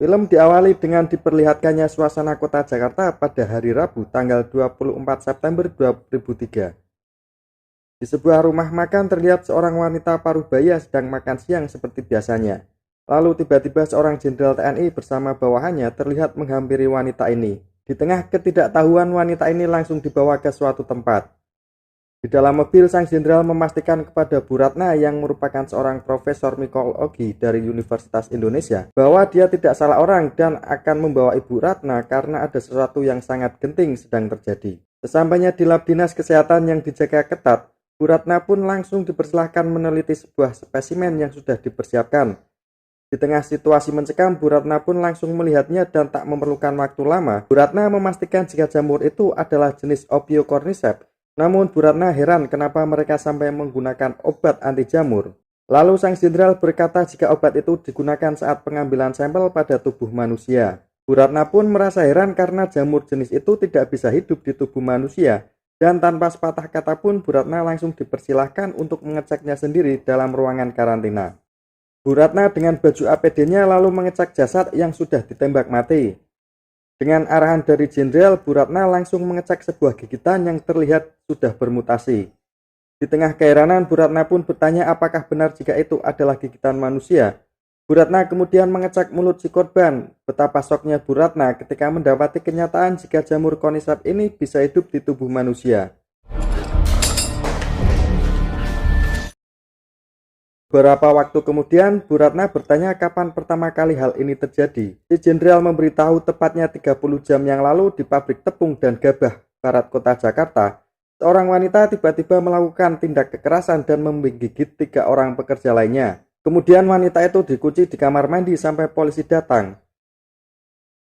Film diawali dengan diperlihatkannya suasana kota Jakarta pada hari Rabu tanggal 24 September 2003. Di sebuah rumah makan terlihat seorang wanita parubaya sedang makan siang seperti biasanya. Lalu tiba-tiba seorang jenderal TNI bersama bawahannya terlihat menghampiri wanita ini. Di tengah ketidaktahuan, wanita ini langsung dibawa ke suatu tempat. Di dalam mobil, sang jenderal memastikan kepada Bu Ratna yang merupakan seorang profesor mikologi dari Universitas Indonesia bahwa dia tidak salah orang dan akan membawa Ibu Ratna karena ada sesuatu yang sangat genting sedang terjadi. Sesampainya di lab dinas kesehatan yang dijaga ketat, Bu Ratna pun langsung dipersilahkan meneliti sebuah spesimen yang sudah dipersiapkan. Di tengah situasi mencekam, Bu Ratna pun langsung melihatnya dan tak memerlukan waktu lama. Bu Ratna memastikan jika jamur itu adalah jenis Ophiocordyceps. Namun Bu Ratna heran kenapa mereka sampai menggunakan obat anti jamur. Lalu sang jenderal berkata jika obat itu digunakan saat pengambilan sampel pada tubuh manusia. Bu Ratna pun merasa heran karena jamur jenis itu tidak bisa hidup di tubuh manusia. Dan tanpa sepatah kata pun Bu Ratna langsung dipersilahkan untuk mengeceknya sendiri dalam ruangan karantina. Bu Ratna dengan baju APD-nya lalu mengecek jasad yang sudah ditembak mati. Dengan arahan dari jenderal, Bu Ratna langsung mengecek sebuah gigitan yang terlihat sudah bermutasi. Di tengah keheranan, Bu Ratna pun bertanya apakah benar jika itu adalah gigitan manusia. Bu Ratna kemudian mengecek mulut si korban. Betapa syoknya Bu Ratna ketika mendapati kenyataan jika jamur cordyceps ini bisa hidup di tubuh manusia. Beberapa waktu kemudian, Bu Ratna bertanya kapan pertama kali hal ini terjadi. Si jenderal memberitahu tepatnya 30 jam yang lalu di pabrik tepung dan gabah barat kota Jakarta. Seorang wanita tiba-tiba melakukan tindak kekerasan dan menggigit 3 orang pekerja lainnya. Kemudian wanita itu dikunci di kamar mandi sampai polisi datang.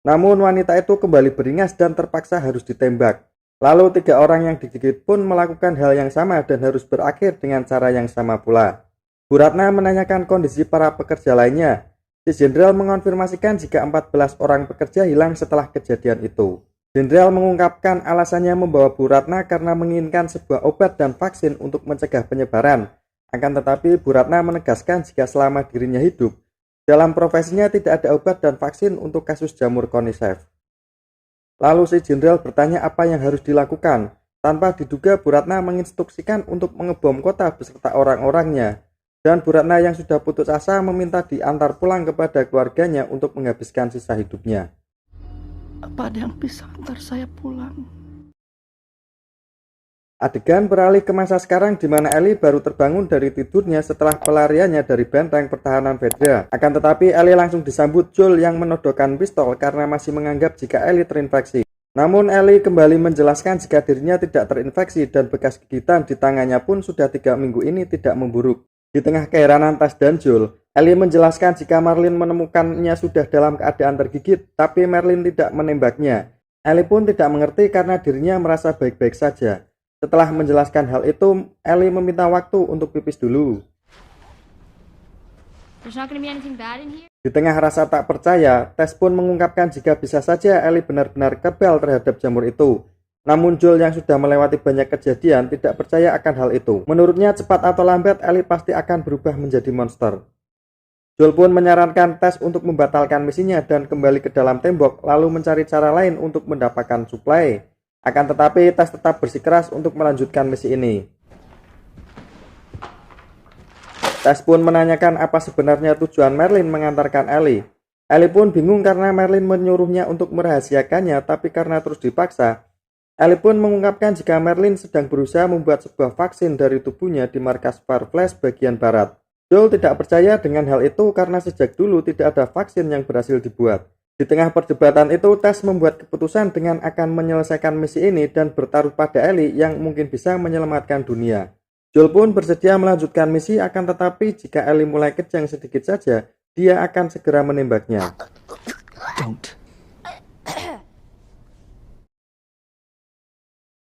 Namun wanita itu kembali beringas dan terpaksa harus ditembak. Lalu 3 orang yang digigit pun melakukan hal yang sama dan harus berakhir dengan cara yang sama pula. Bu Ratna menanyakan kondisi para pekerja lainnya. Si jenderal mengonfirmasikan jika 14 orang pekerja hilang setelah kejadian itu. Jenderal mengungkapkan alasannya membawa Bu Ratna karena menginginkan sebuah obat dan vaksin untuk mencegah penyebaran. Akan tetapi Bu Ratna menegaskan jika selama dirinya hidup, dalam profesinya tidak ada obat dan vaksin untuk kasus jamur cordyceps. Lalu si jenderal bertanya apa yang harus dilakukan. Tanpa diduga, Bu Ratna menginstruksikan untuk mengebom kota beserta orang-orangnya. Dan Bu Ratna yang sudah putus asa meminta diantar pulang kepada keluarganya untuk menghabiskan sisa hidupnya. Apa ada yang bisa antar saya pulang? Adegan beralih ke masa sekarang di mana Ellie baru terbangun dari tidurnya setelah pelariannya dari benteng pertahanan Fedra. Akan tetapi Ellie langsung disambut Joel yang menodongkan pistol karena masih menganggap jika Ellie terinfeksi. Namun Ellie kembali menjelaskan jika dirinya tidak terinfeksi dan bekas gigitan di tangannya pun sudah 3 minggu ini tidak memburuk. Di tengah keheranan Tas dan Joel, Ellie menjelaskan jika Marlin menemukannya sudah dalam keadaan tergigit, tapi Marlin tidak menembaknya. Ellie pun tidak mengerti karena dirinya merasa baik-baik saja. Setelah menjelaskan hal itu, Ellie meminta waktu untuk pipis dulu. Di tengah rasa tak percaya, Tess pun mengungkapkan jika bisa saja Ellie benar-benar kebal terhadap jamur itu. Namun Joel yang sudah melewati banyak kejadian tidak percaya akan hal itu. Menurutnya cepat atau lambat Ellie pasti akan berubah menjadi monster. Joel pun menyarankan Tess untuk membatalkan misinya dan kembali ke dalam tembok lalu mencari cara lain untuk mendapatkan suplai. Akan tetapi Tess tetap bersikeras untuk melanjutkan misi ini. Tess pun menanyakan apa sebenarnya tujuan Marlin mengantarkan Ellie. Ellie pun bingung karena Marlin menyuruhnya untuk merahasiakannya, tapi karena terus dipaksa, Ellie pun mengungkapkan jika Marlin sedang berusaha membuat sebuah vaksin dari tubuhnya di markas Fireflies bagian barat. Joel tidak percaya dengan hal itu karena sejak dulu tidak ada vaksin yang berhasil dibuat. Di tengah perdebatan itu, Tess membuat keputusan dengan akan menyelesaikan misi ini dan bertaruh pada Ellie yang mungkin bisa menyelamatkan dunia. Joel pun bersedia melanjutkan misi, akan tetapi jika Ellie mulai kejang sedikit saja, dia akan segera menembaknya. Don't.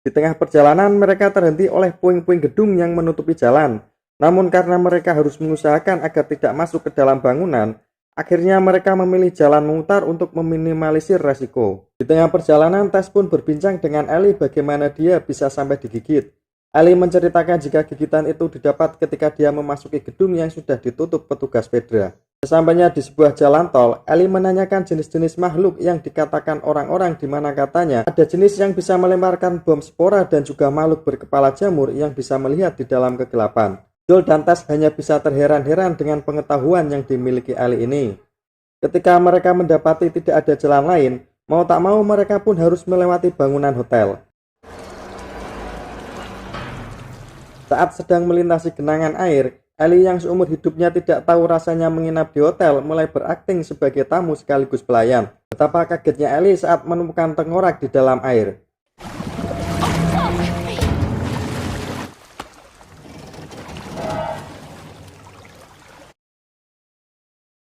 Di tengah perjalanan, mereka terhenti oleh puing-puing gedung yang menutupi jalan. Namun karena mereka harus mengusahakan agar tidak masuk ke dalam bangunan, akhirnya mereka memilih jalan memutar untuk meminimalisir resiko. Di tengah perjalanan, Tess pun berbincang dengan Ellie bagaimana dia bisa sampai digigit. Ali menceritakan jika gigitan itu didapat ketika dia memasuki gedung yang sudah ditutup petugas Fedra. Sesampainya di sebuah jalan tol, Ali menanyakan jenis-jenis makhluk yang dikatakan orang-orang, di mana katanya ada jenis yang bisa melemparkan bom spora dan juga makhluk berkepala jamur yang bisa melihat di dalam kegelapan. Joel dan Tess hanya bisa terheran-heran dengan pengetahuan yang dimiliki Ali ini. Ketika mereka mendapati tidak ada jalan lain, mau tak mau mereka pun harus melewati bangunan hotel. Saat sedang melintasi genangan air, Ellie yang seumur hidupnya tidak tahu rasanya menginap di hotel mulai berakting sebagai tamu sekaligus pelayan. Betapa kagetnya Ellie saat menemukan tengkorak di dalam air.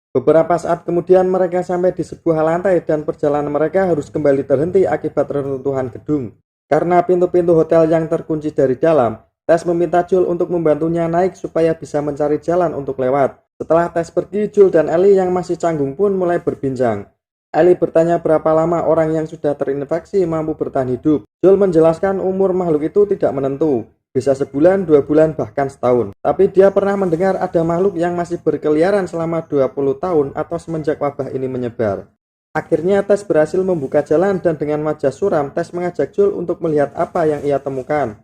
Beberapa saat kemudian mereka sampai di sebuah lantai dan perjalanan mereka harus kembali terhenti akibat reruntuhan gedung. Karena pintu-pintu hotel yang terkunci dari dalam, Tess meminta Joel untuk membantunya naik supaya bisa mencari jalan untuk lewat. Setelah Tess pergi, Joel dan Ellie yang masih canggung pun mulai berbincang. Ellie bertanya berapa lama orang yang sudah terinfeksi mampu bertahan hidup. Joel menjelaskan umur makhluk itu tidak menentu. Bisa sebulan, 2 bulan, bahkan setahun. Tapi dia pernah mendengar ada makhluk yang masih berkeliaran selama 20 tahun atau semenjak wabah ini menyebar. Akhirnya Tess berhasil membuka jalan dan dengan wajah suram, Tess mengajak Joel untuk melihat apa yang ia temukan.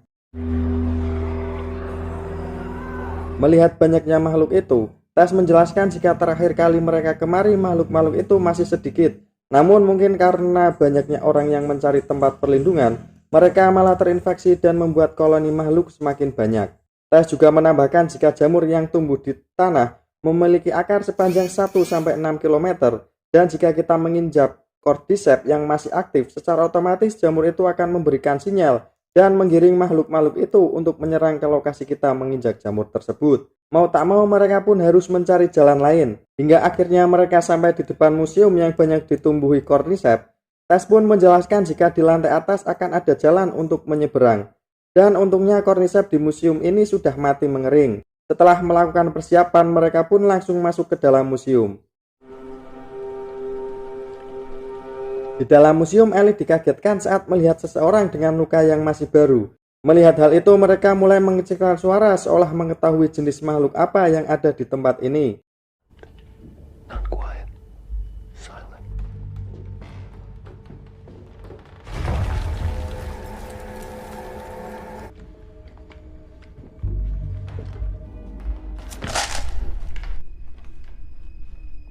Melihat banyaknya makhluk itu, Tess menjelaskan jika terakhir kali mereka kemari makhluk-makhluk itu masih sedikit. Namun mungkin karena banyaknya orang yang mencari tempat perlindungan, mereka malah terinfeksi dan membuat koloni makhluk semakin banyak. Tess juga menambahkan jika jamur yang tumbuh di tanah memiliki akar sepanjang 1-6 km dan jika kita menginjak cordyceps yang masih aktif, secara otomatis jamur itu akan memberikan sinyal dan menggiring makhluk-makhluk itu untuk menyerang ke lokasi kita menginjak jamur tersebut. Mau tak mau mereka pun harus mencari jalan lain. Hingga akhirnya mereka sampai di depan museum yang banyak ditumbuhi cordyceps. Tess pun menjelaskan jika di lantai atas akan ada jalan untuk menyeberang. Dan untungnya cordyceps di museum ini sudah mati mengering. Setelah melakukan persiapan, mereka pun langsung masuk ke dalam museum. Di dalam museum, Ellie dikagetkan saat melihat seseorang dengan luka yang masih baru. Melihat hal itu, mereka mulai mengecilkan suara seolah mengetahui jenis makhluk apa yang ada di tempat ini. Not quiet. Silent.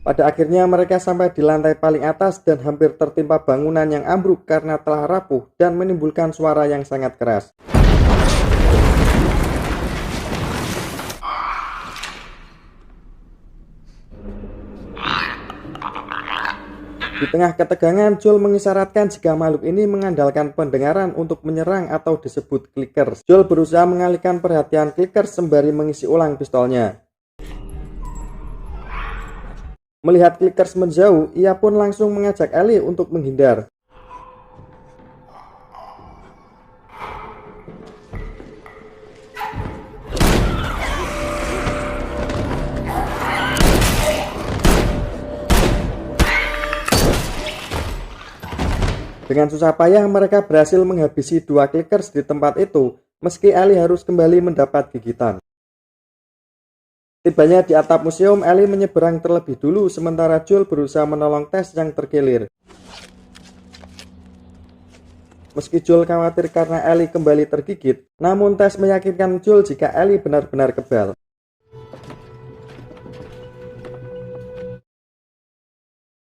Pada akhirnya mereka sampai di lantai paling atas dan hampir tertimpa bangunan yang ambruk karena telah rapuh dan menimbulkan suara yang sangat keras. Di tengah ketegangan, Joel mengisyaratkan jika makhluk ini mengandalkan pendengaran untuk menyerang atau disebut clickers. Joel berusaha mengalihkan perhatian clickers sembari mengisi ulang pistolnya. Melihat clickers menjauh, ia pun langsung mengajak Ellie untuk menghindar. Dengan susah payah mereka berhasil menghabisi 2 clickers di tempat itu, meski Ellie harus kembali mendapat gigitan. Tibanya di atap museum, Ellie menyeberang terlebih dulu sementara Joel berusaha menolong Tess yang terkilir. Meski Joel khawatir karena Ellie kembali tergigit, namun Tess meyakinkan Joel jika Ellie benar-benar kebal.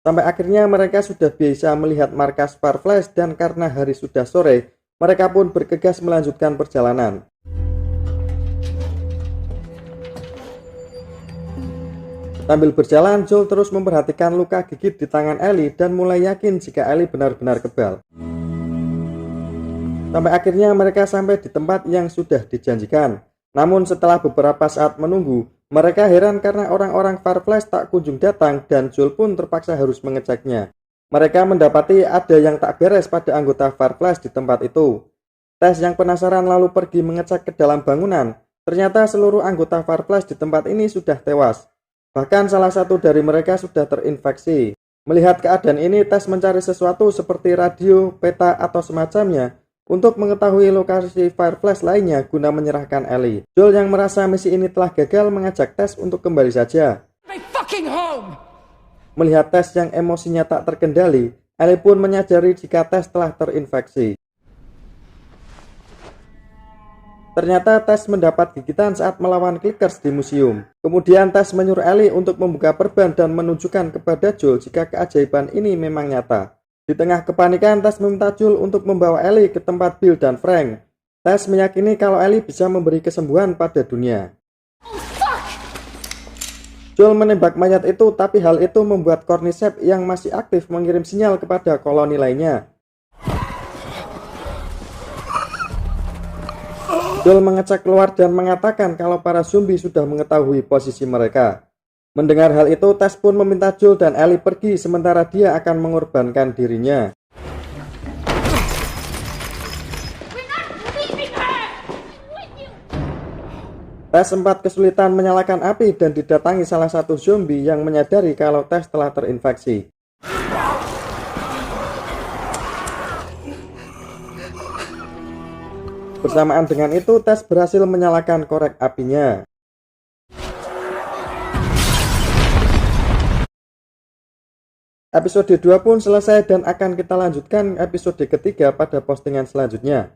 Sampai akhirnya mereka sudah bisa melihat markas Fireflies dan karena hari sudah sore, mereka pun bergegas melanjutkan perjalanan. Sambil berjalan, Joel terus memperhatikan luka gigit di tangan Ellie dan mulai yakin jika Ellie benar-benar kebal. Sampai akhirnya mereka sampai di tempat yang sudah dijanjikan. Namun setelah beberapa saat menunggu, mereka heran karena orang-orang Fireflies tak kunjung datang dan Joel pun terpaksa harus mengeceknya. Mereka mendapati ada yang tak beres pada anggota Fireflies di tempat itu. Tess yang penasaran lalu pergi mengecek ke dalam bangunan. Ternyata seluruh anggota Fireflies di tempat ini sudah tewas. Bahkan salah satu dari mereka sudah terinfeksi. Melihat keadaan ini, Tess mencari sesuatu seperti radio, peta, atau semacamnya untuk mengetahui lokasi Fireflies lainnya guna menyerahkan Ellie. Joel yang merasa misi ini telah gagal mengajak Tess untuk kembali saja. Melihat Tess yang emosinya tak terkendali, Ellie pun menyadari jika Tess telah terinfeksi. Ternyata Tess mendapat gigitan saat melawan Clickers di museum. Kemudian Tess menyuruh Ellie untuk membuka perban dan menunjukkan kepada Joel jika keajaiban ini memang nyata. Di tengah kepanikan, Tess meminta Joel untuk membawa Ellie ke tempat Bill dan Frank. Tess meyakini kalau Ellie bisa memberi kesembuhan pada dunia. Joel menembak mayat itu, tapi hal itu membuat Cordyceps yang masih aktif mengirim sinyal kepada koloni lainnya. Joel mengecek keluar dan mengatakan kalau para zombie sudah mengetahui posisi mereka. Mendengar hal itu, Tess pun meminta Joel dan Ellie pergi sementara dia akan mengorbankan dirinya. Tess sempat kesulitan menyalakan api dan didatangi salah satu zombie yang menyadari kalau Tess telah terinfeksi. Bersamaan dengan itu, Tess berhasil menyalakan korek apinya. Episode 2 pun selesai dan akan kita lanjutkan episode ketiga pada postingan selanjutnya.